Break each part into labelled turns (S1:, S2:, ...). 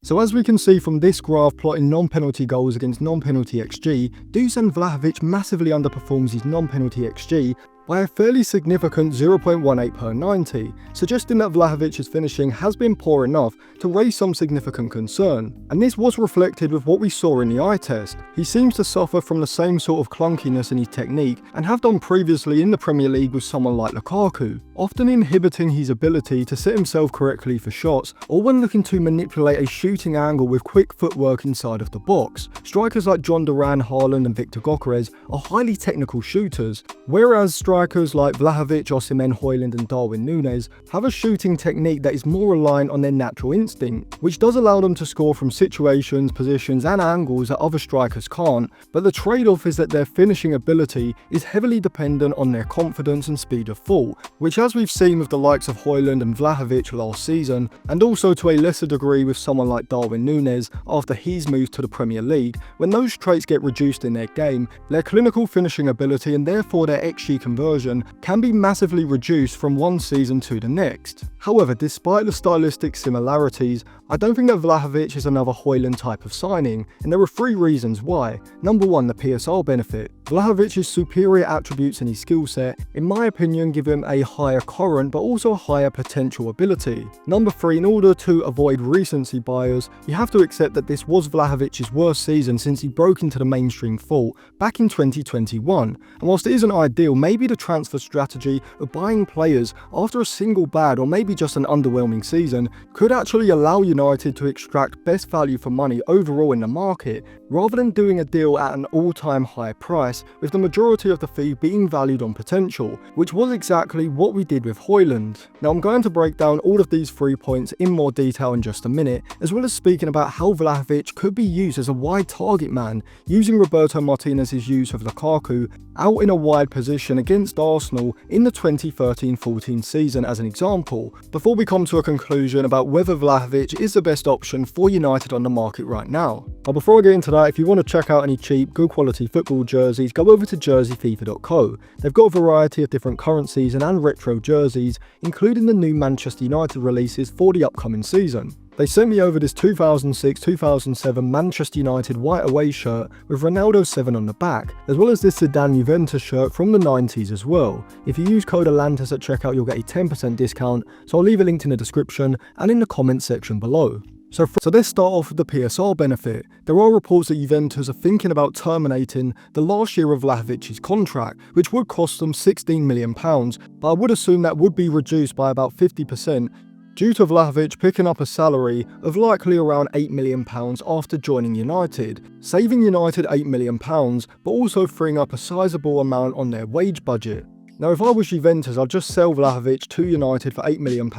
S1: So as we can see from this graph plotting non-penalty goals against non-penalty XG, Dusan Vlahovic massively underperforms his non-penalty XG by a fairly significant 0.18 per 90, suggesting that Vlahovic's finishing has been poor enough to raise some significant concern. And this was reflected with what we saw in the eye test. He seems to suffer from the same sort of clunkiness in his technique and have done previously in the Premier League with someone like Lukaku, often inhibiting his ability to set himself correctly for shots or when looking to manipulate a shooting angle with quick footwork inside of the box. Strikers like John Duran, Haaland and Victor Gyökeres are highly technical shooters, whereas strikers like Vlahovic, Osimhen, Højlund and Darwin Núñez have a shooting technique that is more reliant on their natural instinct, which does allow them to score from situations, positions and angles that other strikers can't, but the trade-off is that their finishing ability is heavily dependent on their confidence and speed of thought, which as we've seen with the likes of Højlund and Vlahovic last season, and also to a lesser degree with someone like Darwin Núñez after he's moved to the Premier League, when those traits get reduced in their game, their clinical finishing ability and therefore their XG conversion can be massively reduced from one season to the next. However, despite the stylistic similarities, I don't think that Vlahovic is another Højlund type of signing, and there are three reasons why. Number one, the PSR benefit. Vlahovic's superior attributes in his skill set, in my opinion, give him a higher current but also a higher potential ability. Number three, in order to avoid recency bias, you have to accept that this was Vlahovic's worst season since he broke into the mainstream thought back in 2021, and whilst it isn't ideal, maybe the transfer strategy of buying players after a single bad or maybe just an underwhelming season could actually allow United to extract best value for money overall in the market, rather than doing a deal at an all-time high price with the majority of the fee being valued on potential, which was exactly what we did with Højlund. Now I'm going to break down all of these 3 points in more detail in just a minute, as well as speaking about how Vlahovic could be used as a wide target man, using Roberto Martinez's use of Lukaku out in a wide position against Arsenal in the 2013-14 season as an example, before we come to a conclusion about whether Vlahovic is the best option for United on the market right now. But before I get into that, if you want to check out any cheap, good quality football jerseys, go over to jerseyfifa.co. They've got a variety of different current season and retro jerseys, including the new Manchester United releases for the upcoming season. They sent me over this 2006-2007 Manchester United white away shirt with Ronaldo 7 on the back, as well as this Zidane Juventus shirt from the 90s as well. If you use code Atlantis at checkout, you'll get a 10% discount, so I'll leave a link in the description and in the comments section below. So let's start off with the PSR benefit. There are reports that Juventus are thinking about terminating the last year of Vlahovic's contract, which would cost them £16 million, but I would assume that would be reduced by about 50%, due to Vlahovic picking up a salary of likely around £8 million after joining United, saving United £8 million, but also freeing up a sizable amount on their wage budget. Now if I was Juventus, I'd just sell Vlahovic to United for £8 million,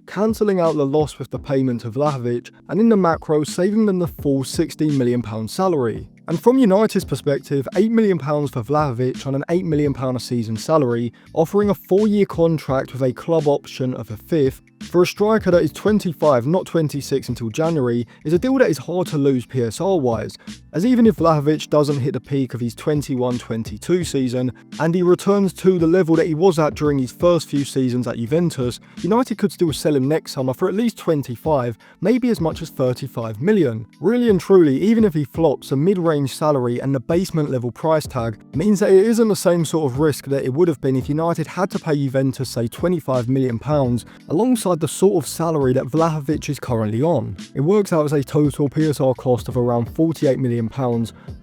S1: cancelling out the loss with the payment of Vlahovic, and in the macro saving them the full £16 million salary. And from United's perspective, £8 million for Vlahovic on an £8 million a season salary, offering a 4-year contract with a club option of a fifth, for a striker that is 25, not 26 until January, is a deal that is hard to lose PSR-wise, as even if Vlahovic doesn't hit the peak of his 21-22 season, and he returns to the level that he was at during his first few seasons at Juventus, United could still sell him next summer for at least 25, maybe as much as 35 million. Really and truly, even if he flops, a mid-range salary and the basement level price tag means that it isn't the same sort of risk that it would have been if United had to pay Juventus say £25 million, alongside the sort of salary that Vlahovic is currently on. It works out as a total PSR cost of around £48 million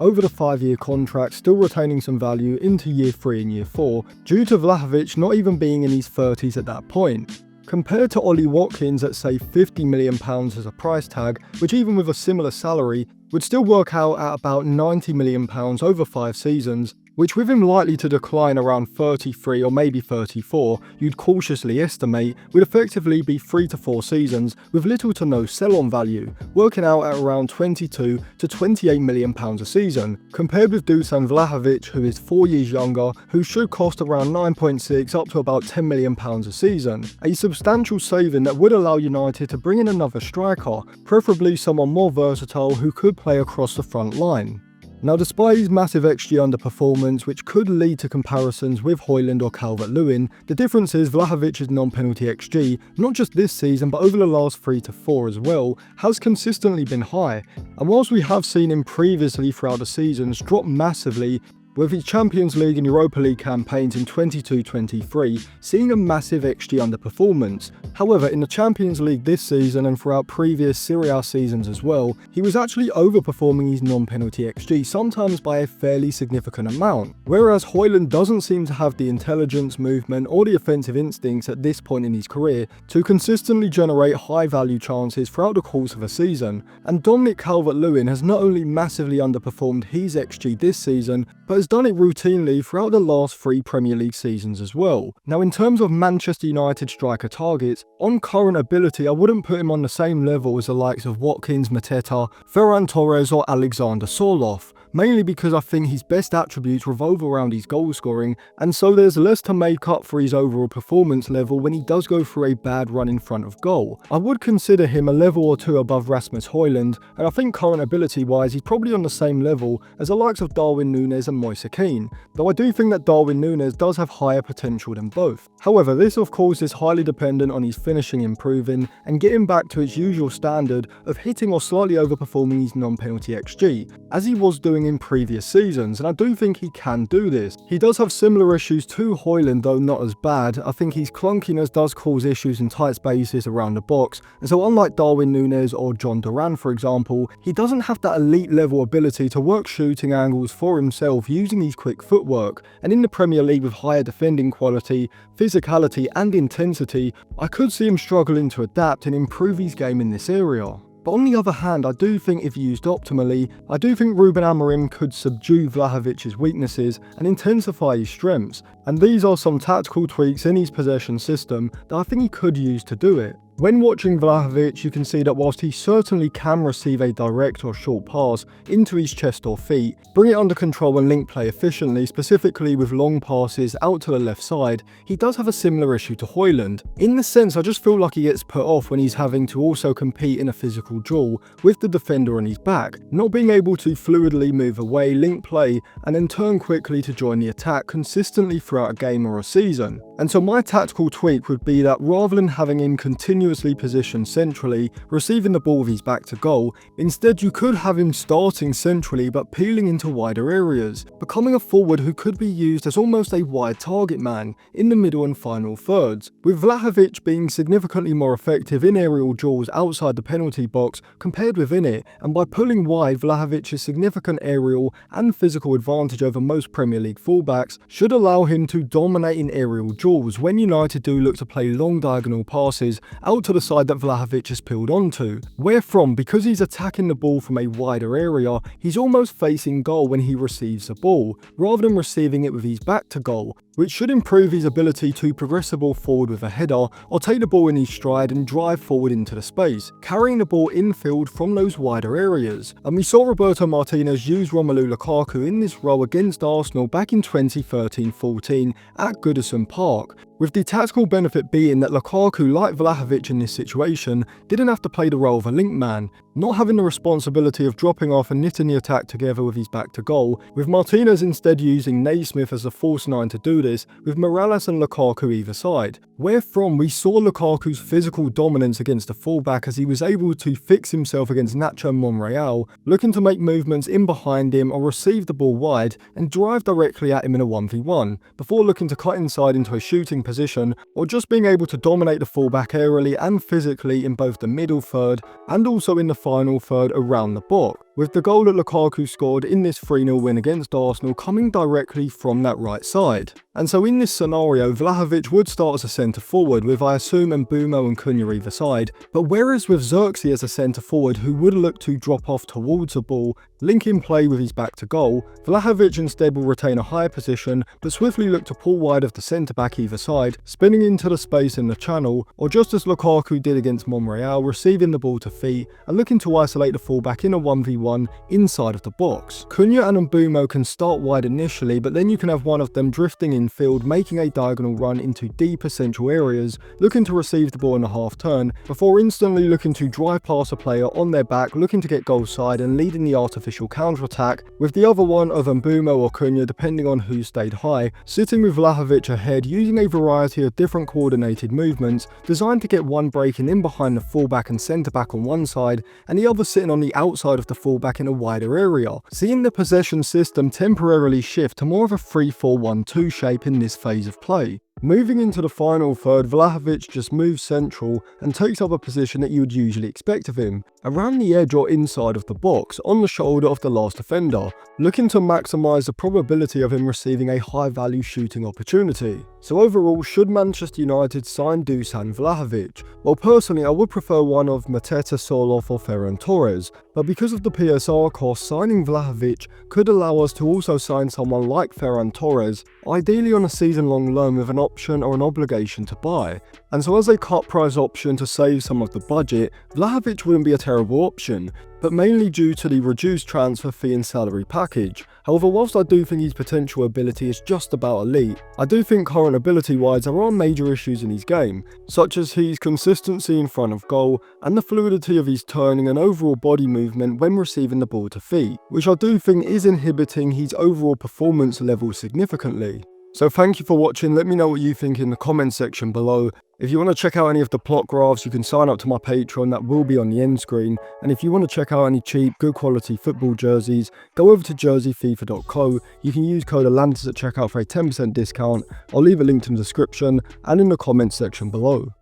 S1: over the 5-year contract, still retaining some value into year 3 and year 4, due to Vlahovic not even being in his 30s at that point. Compared to Ollie Watkins at say £50 million as a price tag, which even with a similar salary would still work out at about £90 million over 5 seasons, which with him likely to decline around 33 or maybe 34, you'd cautiously estimate would effectively be 3 to 4 seasons with little to no sell-on value, working out at around £22 to £28 million a season, compared with Dusan Vlahovic, who is 4 years younger, who should cost around 9.6 up to about £10 million a season, a substantial saving that would allow United to bring in another striker, preferably someone more versatile who could play across the front line. Now, despite his massive XG underperformance, which could lead to comparisons with Højlund or Calvert-Lewin, the difference is Vlahovic's non-penalty XG, not just this season but over the last 3 to 4 as well, has consistently been high. And whilst we have seen him previously throughout the seasons drop massively, with his Champions League and Europa League campaigns in 22-23 seeing a massive XG underperformance. However, in the Champions League this season and throughout previous Serie A seasons as well, he was actually overperforming his non-penalty XG, sometimes by a fairly significant amount. Whereas Højlund doesn't seem to have the intelligence, movement or the offensive instincts at this point in his career to consistently generate high value chances throughout the course of a season. And Dominic Calvert-Lewin has not only massively underperformed his XG this season, but has done it routinely throughout the last 3 Premier League seasons as well. Now, in terms of Manchester United striker targets, on current ability I wouldn't put him on the same level as the likes of Watkins, Mateta, Ferran Torres or Alexander Sorloth, mainly because I think his best attributes revolve around his goal scoring, and so there's less to make up for his overall performance level when he does go through a bad run in front of goal. I would consider him a level or 2 above Rasmus Højlund, and I think current ability wise he's probably on the same level as the likes of Darwin Núñez and Moise Kean, though I do think that Darwin Núñez does have higher potential than both. However, this of course is highly dependent on his finishing improving and getting back to its usual standard of hitting or slightly overperforming his non-penalty XG, as he was doing in previous seasons, and I do think he can do this. He does have similar issues to Højlund, though not as bad. I think his clunkiness does cause issues in tight spaces around the box, and so unlike Darwin Núñez or John Duran for example, he doesn't have that elite level ability to work shooting angles for himself using his quick footwork, and in the Premier League with higher defending quality, physicality and intensity, I could see him struggling to adapt and improve his game in this area. But on the other hand, I do think if used optimally, I do think Ruben Amorim could subdue Vlahovic's weaknesses and intensify his strengths, and these are some tactical tweaks in his possession system that I think he could use to do it. When watching Vlahovic, you can see that whilst he certainly can receive a direct or short pass into his chest or feet, bring it under control and link play efficiently, specifically with long passes out to the left side, he does have a similar issue to Højlund. In the sense, I just feel like he gets put off when he's having to also compete in a physical duel with the defender on his back, not being able to fluidly move away, link play, and then turn quickly to join the attack consistently throughout a game or a season. And so my tactical tweak would be that rather than having him continuously positioned centrally, receiving the ball with his back to goal, instead you could have him starting centrally but peeling into wider areas, becoming a forward who could be used as almost a wide target man in the middle and final thirds, with Vlahovic being significantly more effective in aerial duels outside the penalty box compared within it, and by pulling wide, Vlahovic's significant aerial and physical advantage over most Premier League fullbacks should allow him to dominate in aerial duels when United do look to play long diagonal passes out to the side that Vlahovic has peeled onto, wherefrom, because he's attacking the ball from a wider area, he's almost facing goal when he receives the ball, rather than receiving it with his back to goal, which should improve his ability to progress the ball forward with a header or take the ball in his stride and drive forward into the space, carrying the ball infield from those wider areas. And we saw Roberto Martinez use Romelu Lukaku in this role against Arsenal back in 2013-14 at Goodison Park, with the tactical benefit being that Lukaku, like Vlahovic in this situation, didn't have to play the role of a link man, not having the responsibility of dropping off and knitting the attack together with his back to goal, with Martinez instead using Naismith as a false 9 to do this, with Morales and Lukaku either side. Wherefrom we saw Lukaku's physical dominance against the fullback as he was able to fix himself against Nacho Monreal, looking to make movements in behind him or receive the ball wide and drive directly at him in a 1v1, before looking to cut inside into a shooting position, or just being able to dominate the fullback aerially and physically in both the middle third and also in the final third around the box, with the goal that Lukaku scored in this 3-0 win against Arsenal coming directly from that right side. And so in this scenario, Vlahovic would start as a centre forward with, I assume, Mbeumo and Cunha either side, but whereas with Xerxes as a centre forward who would look to drop off towards the ball, link in play with his back to goal, Vlahovic instead will retain a higher position but swiftly look to pull wide of the centre back either side, spinning into the space in the channel, or just as Lukaku did against Monreal, receiving the ball to feet and looking to isolate the fullback in a 1v1 one inside of the box. Cunha and Mbeumo can start wide initially, but then you can have one of them drifting infield, making a diagonal run into deeper central areas, looking to receive the ball in a half turn, before instantly looking to drive past a player on their back, looking to get goal side and leading the artificial counter-attack, with the other one of Mbeumo or Cunha, depending on who stayed high, sitting with Vlahovic ahead using a variety of different coordinated movements designed to get one breaking in behind the fullback and centre-back on one side, and the other sitting on the outside of the fullback in a wider area, seeing the possession system temporarily shift to more of a 3-4-1-2 shape in this phase of play. Moving into the final third, Vlahovic just moves central and takes up a position that you would usually expect of him, around the edge or inside of the box, on the shoulder of the last defender, looking to maximise the probability of him receiving a high value shooting opportunity. So overall, should Manchester United sign Dusan Vlahovic? Well, personally I would prefer one of Mateta, Soloff or Ferran Torres, but because of the PSR cost, signing Vlahovic could allow us to also sign someone like Ferran Torres, ideally on a season-long loan with an option or an obligation to buy. And so as a cut price option to save some of the budget, Vlahovic wouldn't be a terrible option, but mainly due to the reduced transfer fee and salary package. However, whilst I do think his potential ability is just about elite, I do think current ability wise there are major issues in his game, such as his consistency in front of goal and the fluidity of his turning and overall body movement when receiving the ball to feet, which I do think is inhibiting his overall performance level significantly. So thank you for watching. Let me know what you think in the comment section below. If you want to check out any of the plot graphs, you can sign up to my Patreon, that will be on the end screen. And if you want to check out any cheap, good quality football jerseys, go over to jerseyfifa.co. You can use code Atlantis at checkout for a 10% discount. I'll leave a link in the description and in the comments section below.